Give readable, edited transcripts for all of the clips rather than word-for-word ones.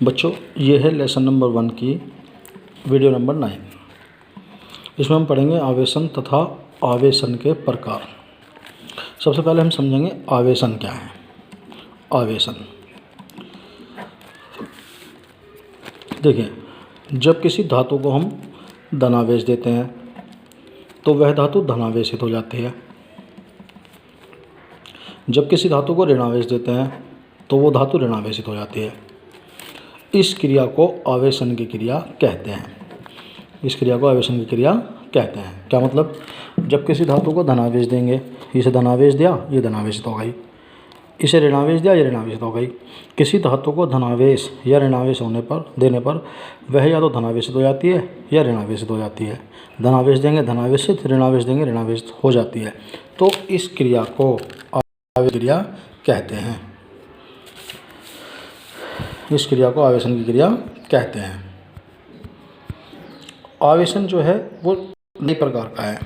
बच्चों, ये है लेसन नंबर 1 की वीडियो नंबर 9। इसमें हम पढ़ेंगे आवेशन तथा आवेशन के प्रकार। सबसे पहले हम समझेंगे आवेशन क्या है। आवेशन देखिए, जब किसी धातु को हम धनावेश देते हैं तो वह धातु धनावेशित हो जाती है। जब किसी धातु को ऋणावेश देते हैं तो वो धातु ऋणावेशित हो जाती है। इस क्रिया को आवेशन की क्रिया कहते हैं। इस क्रिया को आवेशन की क्रिया कहते हैं। क्या मतलब? जब किसी धातु को धनावेश देंगे, इसे धनावेश दिया, ये धनावेशित हो गई। इसे ऋणावेश दिया, ये ऋणावेशित हो गई। किसी धातु को धनावेश या ऋणावेश देने पर वह या तो धनावेशित हो जाती है या ऋणावेशित हो जाती है। धनावेश देंगे धनावेशित, ऋणावेश देंगे ऋणावेशित हो जाती है। तो इस क्रिया को आवेशन क्रिया कहते हैं। इस क्रिया को आवेशन की क्रिया कहते हैं। आवेशन जो है वो निम्न प्रकार का है।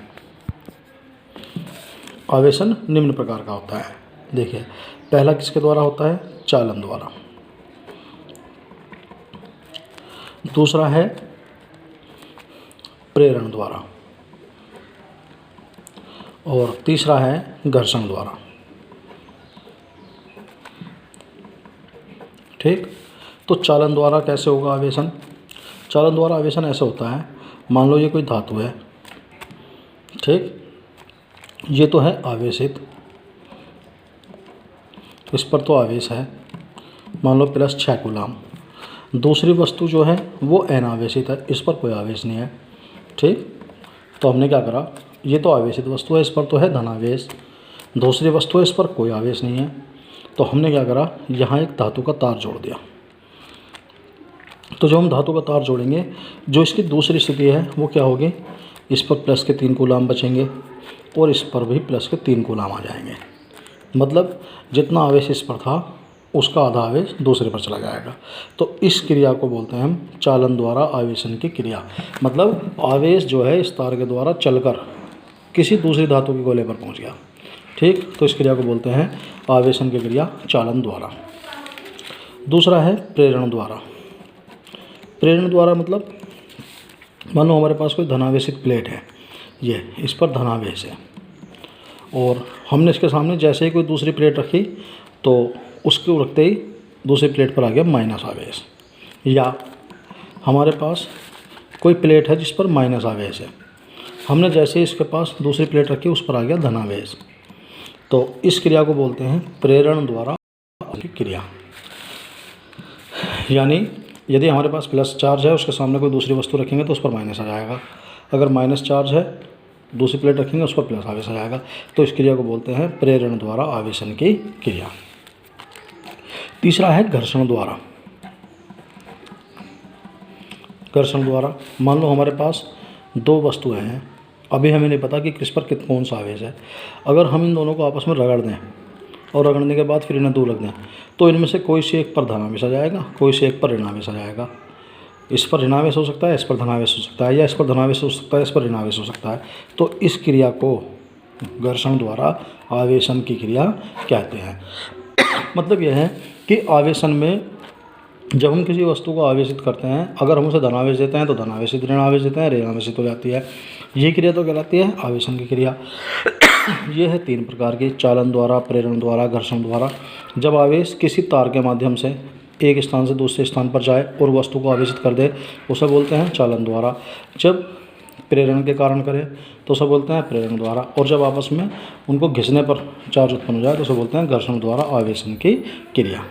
आवेशन निम्न प्रकार का होता है। देखिए, पहला किसके द्वारा होता है? चालन द्वारा। दूसरा है प्रेरण द्वारा और तीसरा है घर्षण द्वारा। ठीक, तो चालन द्वारा कैसे होगा आवेशन? चालन द्वारा आवेशन ऐसे होता है, मान लो ये कोई धातु है, ठीक, ये तो है आवेशित, इस पर तो आवेश है, मान लो +6 कूलाम। दूसरी वस्तु जो है वो अनावेशित है, इस पर कोई आवेश नहीं है। ठीक, तो हमने क्या करा, ये तो आवेशित वस्तु है, इस पर तो है धनावेश। दूसरी वस्तु है, इस पर कोई आवेश नहीं है, तो हमने क्या करा, यहाँ एक धातु का तार जोड़ दिया। तो जो हम धातु का तार जोड़ेंगे, जो इसकी दूसरी स्थिति है वो क्या होगी, इस पर +3 कूलाम बचेंगे और इस पर भी +3 कूलाम आ जाएंगे। मतलब जितना आवेश इस पर था उसका आधा आवेश दूसरे पर चला जाएगा। तो इस क्रिया को बोलते हैं हम चालन द्वारा आवेशन की क्रिया। मतलब आवेश जो है इस तार के द्वारा चलकर किसी दूसरी धातु के गोले पर पहुंच गया। ठीक, तो इस क्रिया को बोलते हैं आवेशन की क्रिया चालन द्वारा। दूसरा है प्रेरण द्वारा। प्रेरण द्वारा मतलब मान लो हमारे पास कोई धनावेशित प्लेट है, ये इस पर धनावेश है और हमने इसके सामने जैसे ही कोई दूसरी प्लेट रखी तो उसके रखते ही दूसरी प्लेट पर आ गया माइनस आवेश। या हमारे पास कोई प्लेट है जिस पर माइनस आवेश है, हमने जैसे ही इसके पास दूसरी प्लेट रखी उस पर आ गया धनावेश। तो इस क्रिया को बोलते हैं प्रेरण द्वारा की क्रिया। यानी यदि हमारे पास प्लस चार्ज है, उसके सामने कोई दूसरी वस्तु रखेंगे तो उस पर माइनस आ जाएगा। अगर माइनस चार्ज है, दूसरी प्लेट रखेंगे उस पर प्लस आवेश आ जाएगा। तो इस क्रिया को बोलते हैं प्रेरण द्वारा आवेशन की क्रिया। तीसरा है घर्षण द्वारा। घर्षण द्वारा मान लो हमारे पास दो वस्तुएं हैं, अभी हमें नहीं पता कि किस पर कौन सा आवेश है। अगर हम इन दोनों को आपस में रगड़ दें और रगड़ने के बाद फिर इन्हें दूर रख दें तो इनमें से कोई से एक पर धनावेश आ जाएगा, कोई से एक पर ऋणावेश आ जाएगा। इस पर ऋणावेश हो सकता है, इस पर धनावेश हो सकता है, या इस पर धनावेश हो सकता है, इस पर ऋणावेश हो सकता है। तो इस क्रिया को घर्षण द्वारा आवेशन की क्रिया कहते हैं। मतलब यह है कि आवेशन में जब हम किसी वस्तु को आवेशित करते हैं, अगर हम उसे धनावेश देते हैं तो धनावेशित, ऋणावेश देते हैं ऋणावेशित हो जाती है। ये क्रिया तो कहलाती है आवेशन की क्रिया। ये है 3 प्रकार की, चालन द्वारा, प्रेरण द्वारा, घर्षण द्वारा। जब आवेश किसी तार के माध्यम से एक स्थान से दूसरे स्थान पर जाए और वस्तु को आवेशित कर दे, उसे बोलते हैं चालन द्वारा। जब प्रेरण के कारण करे तो उसे बोलते हैं प्रेरण द्वारा। और जब आपस में उनको घिसने पर चार्ज उत्पन्न हो जाए तो उसे बोलते हैं घर्षण द्वारा आवेशन की क्रिया।